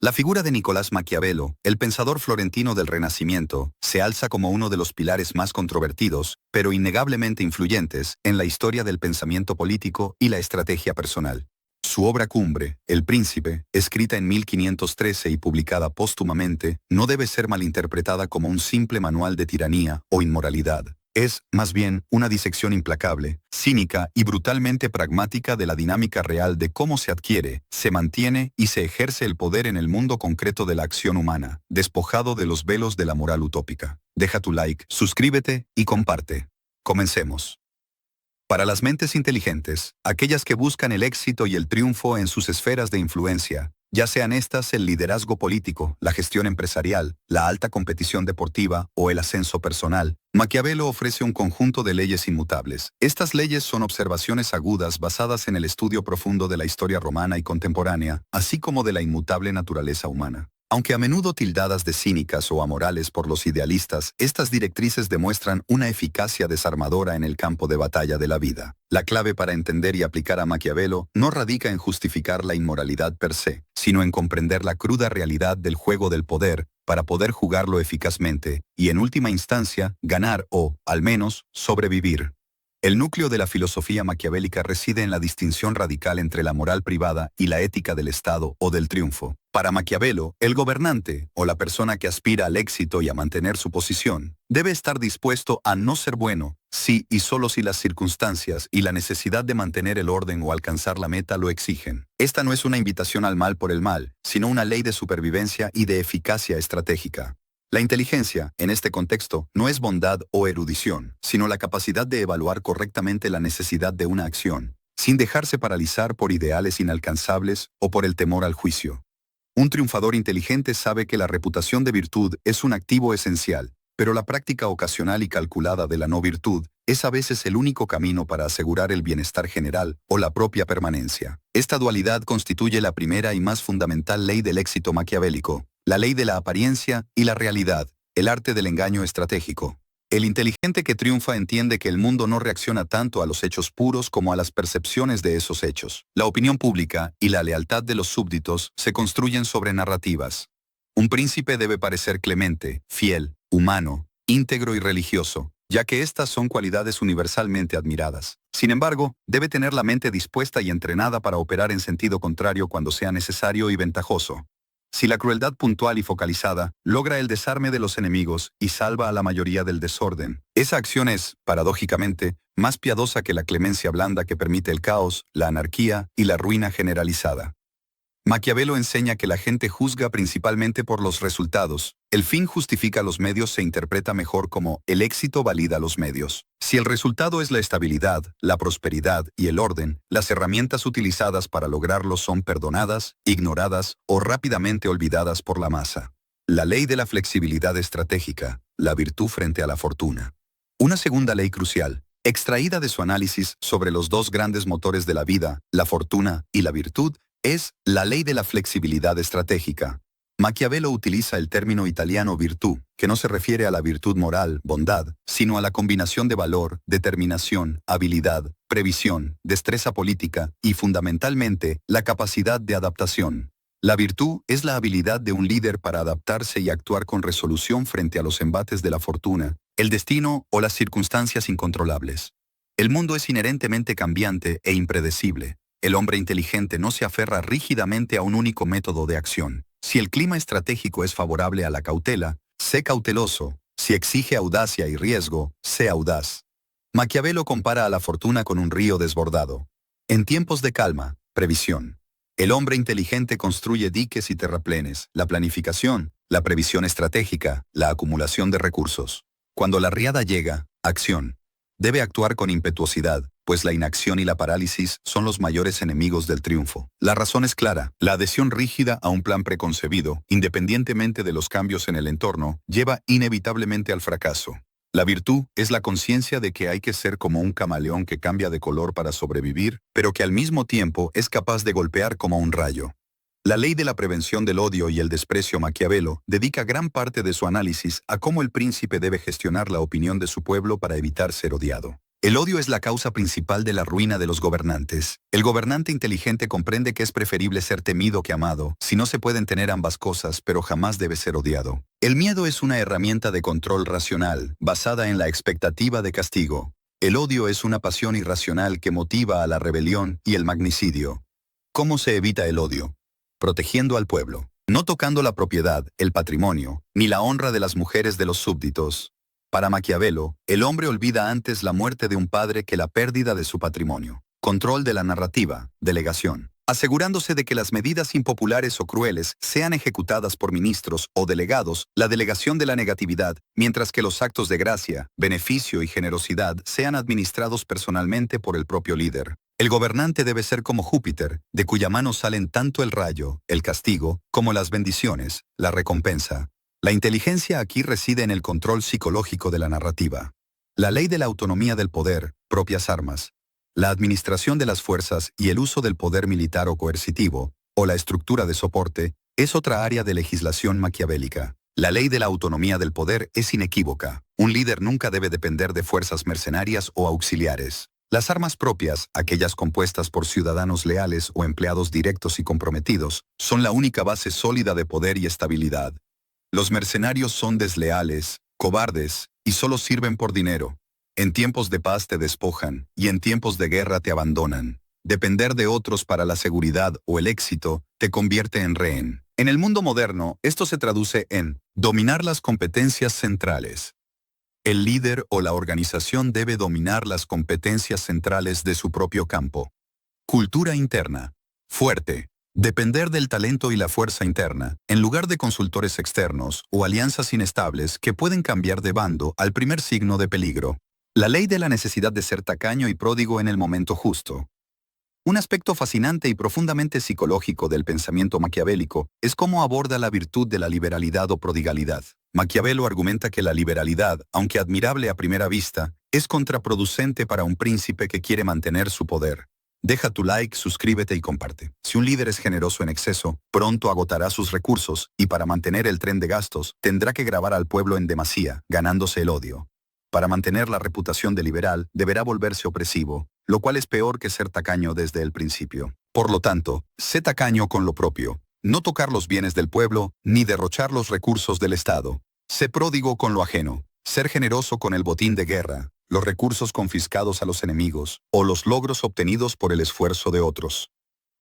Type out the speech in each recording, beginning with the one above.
La figura de Nicolás Maquiavelo, el pensador florentino del Renacimiento, se alza como uno de los pilares más controvertidos, pero innegablemente influyentes, en la historia del pensamiento político y la estrategia personal. Su obra cumbre, El Príncipe, escrita en 1513 y publicada póstumamente, no debe ser malinterpretada como un simple manual de tiranía o inmoralidad. Es, más bien, una disección implacable, cínica y brutalmente pragmática de la dinámica real de cómo se adquiere, se mantiene y se ejerce el poder en el mundo concreto de la acción humana, despojado de los velos de la moral utópica. Deja tu like, suscríbete y comparte. Comencemos. Para las mentes inteligentes, aquellas que buscan el éxito y el triunfo en sus esferas de influencia, ya sean estas el liderazgo político, la gestión empresarial, la alta competición deportiva o el ascenso personal, Maquiavelo ofrece un conjunto de leyes inmutables. Estas leyes son observaciones agudas basadas en el estudio profundo de la historia romana y contemporánea, así como de la inmutable naturaleza humana. Aunque a menudo tildadas de cínicas o amorales por los idealistas, estas directrices demuestran una eficacia desarmadora en el campo de batalla de la vida. La clave para entender y aplicar a Maquiavelo no radica en justificar la inmoralidad per se, sino en comprender la cruda realidad del juego del poder para poder jugarlo eficazmente y, en última instancia, ganar o, al menos, sobrevivir. El núcleo de la filosofía maquiavélica reside en la distinción radical entre la moral privada y la ética del Estado o del triunfo. Para Maquiavelo, el gobernante, o la persona que aspira al éxito y a mantener su posición, debe estar dispuesto a no ser bueno, si y solo si las circunstancias y la necesidad de mantener el orden o alcanzar la meta lo exigen. Esta no es una invitación al mal por el mal, sino una ley de supervivencia y de eficacia estratégica. La inteligencia, en este contexto, no es bondad o erudición, sino la capacidad de evaluar correctamente la necesidad de una acción, sin dejarse paralizar por ideales inalcanzables o por el temor al juicio. Un triunfador inteligente sabe que la reputación de virtud es un activo esencial, pero la práctica ocasional y calculada de la no virtud es a veces el único camino para asegurar el bienestar general o la propia permanencia. Esta dualidad constituye la primera y más fundamental ley del éxito maquiavélico, la ley de la apariencia y la realidad, el arte del engaño estratégico. El inteligente que triunfa entiende que el mundo no reacciona tanto a los hechos puros como a las percepciones de esos hechos. La opinión pública y la lealtad de los súbditos se construyen sobre narrativas. Un príncipe debe parecer clemente, fiel, humano, íntegro y religioso, ya que estas son cualidades universalmente admiradas. Sin embargo, debe tener la mente dispuesta y entrenada para operar en sentido contrario cuando sea necesario y ventajoso. Si la crueldad puntual y focalizada logra el desarme de los enemigos y salva a la mayoría del desorden, esa acción es, paradójicamente, más piadosa que la clemencia blanda que permite el caos, la anarquía y la ruina generalizada. Maquiavelo enseña que la gente juzga principalmente por los resultados. El fin justifica los medios se interpreta mejor como el éxito valida los medios. Si el resultado es la estabilidad, la prosperidad y el orden, las herramientas utilizadas para lograrlo son perdonadas, ignoradas o rápidamente olvidadas por la masa. La ley de la flexibilidad estratégica, la virtud frente a la fortuna. Una segunda ley crucial, extraída de su análisis sobre los dos grandes motores de la vida, la fortuna y la virtud, es la ley de la flexibilidad estratégica. Maquiavelo utiliza el término italiano virtù, que no se refiere a la virtud moral, bondad, sino a la combinación de valor, determinación, habilidad, previsión, destreza política y, fundamentalmente, la capacidad de adaptación. La virtud es la habilidad de un líder para adaptarse y actuar con resolución frente a los embates de la fortuna, el destino o las circunstancias incontrolables. El mundo es inherentemente cambiante e impredecible. El hombre inteligente no se aferra rígidamente a un único método de acción. Si el clima estratégico es favorable a la cautela, sé cauteloso. Si exige audacia y riesgo, sé audaz. Maquiavelo compara a la fortuna con un río desbordado. En tiempos de calma, previsión. El hombre inteligente construye diques y terraplenes, la planificación, la previsión estratégica, la acumulación de recursos. Cuando la riada llega, acción. Debe actuar con impetuosidad, pues la inacción y la parálisis son los mayores enemigos del triunfo. La razón es clara, la adhesión rígida a un plan preconcebido, independientemente de los cambios en el entorno, lleva inevitablemente al fracaso. La virtud es la conciencia de que hay que ser como un camaleón que cambia de color para sobrevivir, pero que al mismo tiempo es capaz de golpear como un rayo. La ley de la prevención del odio y el desprecio Maquiavelo dedica gran parte de su análisis a cómo el príncipe debe gestionar la opinión de su pueblo para evitar ser odiado. El odio es la causa principal de la ruina de los gobernantes. El gobernante inteligente comprende que es preferible ser temido que amado, si no se pueden tener ambas cosas, pero jamás debe ser odiado. El miedo es una herramienta de control racional, basada en la expectativa de castigo. El odio es una pasión irracional que motiva a la rebelión y el magnicidio. ¿Cómo se evita el odio? Protegiendo al pueblo. No tocando la propiedad, el patrimonio, ni la honra de las mujeres de los súbditos. Para Maquiavelo, el hombre olvida antes la muerte de un padre que la pérdida de su patrimonio. Control de la narrativa, delegación. Asegurándose de que las medidas impopulares o crueles sean ejecutadas por ministros o delegados, la delegación de la negatividad, mientras que los actos de gracia, beneficio y generosidad sean administrados personalmente por el propio líder. El gobernante debe ser como Júpiter, de cuya mano salen tanto el rayo, el castigo, como las bendiciones, la recompensa. La inteligencia aquí reside en el control psicológico de la narrativa. La ley de la autonomía del poder, propias armas. La administración de las fuerzas y el uso del poder militar o coercitivo, o la estructura de soporte, es otra área de legislación maquiavélica. La ley de la autonomía del poder es inequívoca. Un líder nunca debe depender de fuerzas mercenarias o auxiliares. Las armas propias, aquellas compuestas por ciudadanos leales o empleados directos y comprometidos, son la única base sólida de poder y estabilidad. Los mercenarios son desleales, cobardes, y solo sirven por dinero. En tiempos de paz te despojan, y en tiempos de guerra te abandonan. Depender de otros para la seguridad o el éxito te convierte en rehén. En el mundo moderno, esto se traduce en dominar las competencias centrales. El líder o la organización debe dominar las competencias centrales de su propio campo. Cultura interna. Fuerte. Depender del talento y la fuerza interna, en lugar de consultores externos o alianzas inestables que pueden cambiar de bando al primer signo de peligro. La ley de la necesidad de ser tacaño y pródigo en el momento justo. Un aspecto fascinante y profundamente psicológico del pensamiento maquiavélico es cómo aborda la virtud de la liberalidad o prodigalidad. Maquiavelo argumenta que la liberalidad, aunque admirable a primera vista, es contraproducente para un príncipe que quiere mantener su poder. Deja tu like, suscríbete y comparte. Si un líder es generoso en exceso, pronto agotará sus recursos y para mantener el tren de gastos, tendrá que gravar al pueblo en demasía, ganándose el odio. Para mantener la reputación de liberal, deberá volverse opresivo, lo cual es peor que ser tacaño desde el principio. Por lo tanto, sé tacaño con lo propio. No tocar los bienes del pueblo, ni derrochar los recursos del Estado. Sé pródigo con lo ajeno. Ser generoso con el botín de guerra, los recursos confiscados a los enemigos, o los logros obtenidos por el esfuerzo de otros.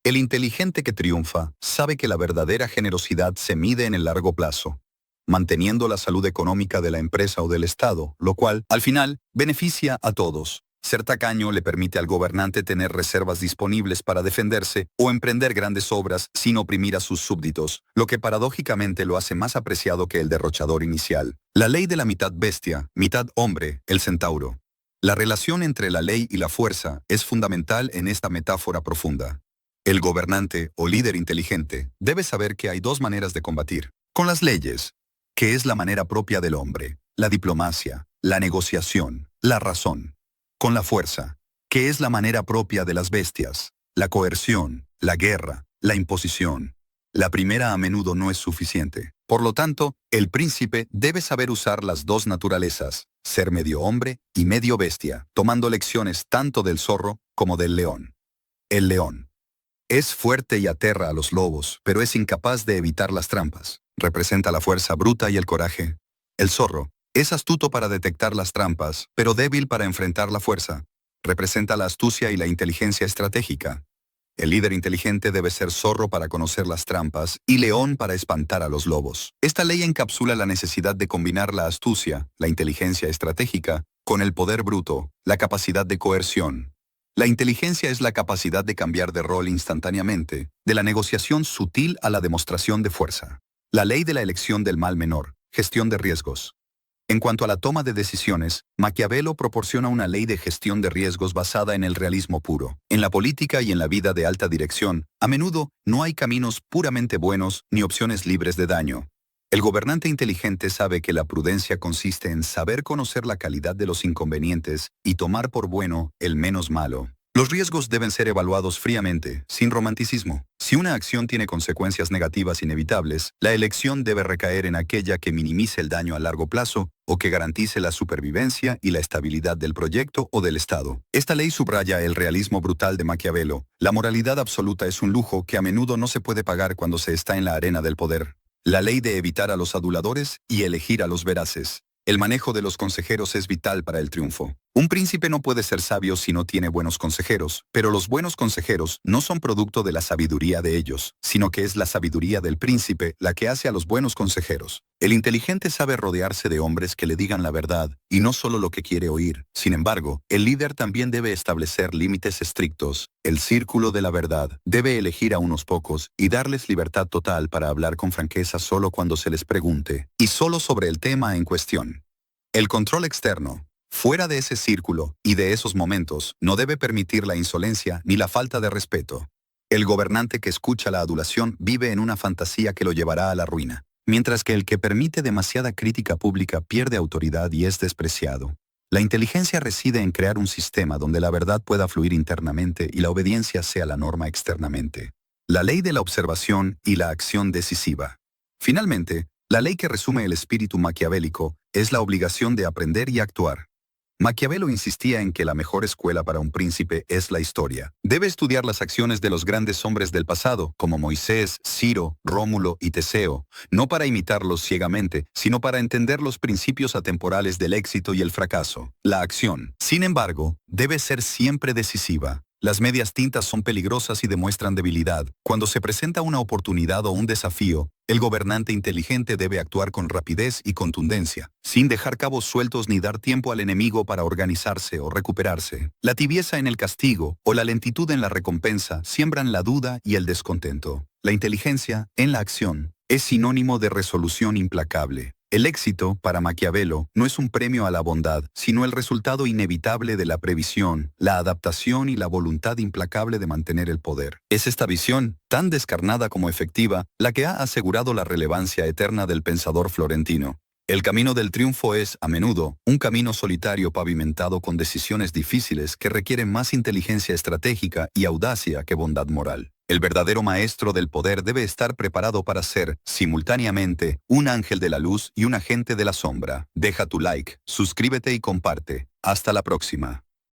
El inteligente que triunfa sabe que la verdadera generosidad se mide en el largo plazo, manteniendo la salud económica de la empresa o del Estado, lo cual, al final, beneficia a todos. Ser tacaño le permite al gobernante tener reservas disponibles para defenderse o emprender grandes obras sin oprimir a sus súbditos, lo que paradójicamente lo hace más apreciado que el derrochador inicial. La ley de la mitad bestia, mitad hombre, el centauro. La relación entre la ley y la fuerza es fundamental en esta metáfora profunda. El gobernante o líder inteligente debe saber que hay dos maneras de combatir. Con las leyes, que es la manera propia del hombre, la diplomacia, la negociación, la razón. Con la fuerza, que es la manera propia de las bestias, la coerción, la guerra, la imposición. La primera a menudo no es suficiente. Por lo tanto, el príncipe debe saber usar las dos naturalezas, ser medio hombre y medio bestia, tomando lecciones tanto del zorro como del león. El león es fuerte y aterra a los lobos, pero es incapaz de evitar las trampas. Representa la fuerza bruta y el coraje. El zorro es astuto para detectar las trampas, pero débil para enfrentar la fuerza. Representa la astucia y la inteligencia estratégica. El líder inteligente debe ser zorro para conocer las trampas y león para espantar a los lobos. Esta ley encapsula la necesidad de combinar la astucia, la inteligencia estratégica, con el poder bruto, la capacidad de coerción. La inteligencia es la capacidad de cambiar de rol instantáneamente, de la negociación sutil a la demostración de fuerza. La ley de la elección del mal menor, gestión de riesgos. En cuanto a la toma de decisiones, Maquiavelo proporciona una ley de gestión de riesgos basada en el realismo puro. En la política y en la vida de alta dirección, a menudo no hay caminos puramente buenos ni opciones libres de daño. El gobernante inteligente sabe que la prudencia consiste en saber conocer la calidad de los inconvenientes y tomar por bueno el menos malo. Los riesgos deben ser evaluados fríamente, sin romanticismo. Si una acción tiene consecuencias negativas inevitables, la elección debe recaer en aquella que minimice el daño a largo plazo o que garantice la supervivencia y la estabilidad del proyecto o del Estado. Esta ley subraya el realismo brutal de Maquiavelo. La moralidad absoluta es un lujo que a menudo no se puede pagar cuando se está en la arena del poder. La ley de evitar a los aduladores y elegir a los veraces. El manejo de los consejeros es vital para el triunfo. Un príncipe no puede ser sabio si no tiene buenos consejeros, pero los buenos consejeros no son producto de la sabiduría de ellos, sino que es la sabiduría del príncipe la que hace a los buenos consejeros. El inteligente sabe rodearse de hombres que le digan la verdad, y no solo lo que quiere oír. Sin embargo, el líder también debe establecer límites estrictos. El círculo de la verdad debe elegir a unos pocos y darles libertad total para hablar con franqueza solo cuando se les pregunte, y solo sobre el tema en cuestión. El control externo, fuera de ese círculo y de esos momentos, no debe permitir la insolencia ni la falta de respeto. El gobernante que escucha la adulación vive en una fantasía que lo llevará a la ruina, mientras que el que permite demasiada crítica pública pierde autoridad y es despreciado. La inteligencia reside en crear un sistema donde la verdad pueda fluir internamente y la obediencia sea la norma externamente. La ley de la observación y la acción decisiva. Finalmente, la ley que resume el espíritu maquiavélico es la obligación de aprender y actuar. Maquiavelo insistía en que la mejor escuela para un príncipe es la historia. Debe estudiar las acciones de los grandes hombres del pasado, como Moisés, Ciro, Rómulo y Teseo, no para imitarlos ciegamente, sino para entender los principios atemporales del éxito y el fracaso. La acción, sin embargo, debe ser siempre decisiva. Las medias tintas son peligrosas y demuestran debilidad. Cuando se presenta una oportunidad o un desafío, el gobernante inteligente debe actuar con rapidez y contundencia, sin dejar cabos sueltos ni dar tiempo al enemigo para organizarse o recuperarse. La tibieza en el castigo o la lentitud en la recompensa siembran la duda y el descontento. La inteligencia, en la acción, es sinónimo de resolución implacable. El éxito, para Maquiavelo, no es un premio a la bondad, sino el resultado inevitable de la previsión, la adaptación y la voluntad implacable de mantener el poder. Es esta visión, tan descarnada como efectiva, la que ha asegurado la relevancia eterna del pensador florentino. El camino del triunfo es, a menudo, un camino solitario pavimentado con decisiones difíciles que requieren más inteligencia estratégica y audacia que bondad moral. El verdadero maestro del poder debe estar preparado para ser, simultáneamente, un ángel de la luz y un agente de la sombra. Deja tu like, suscríbete y comparte. Hasta la próxima.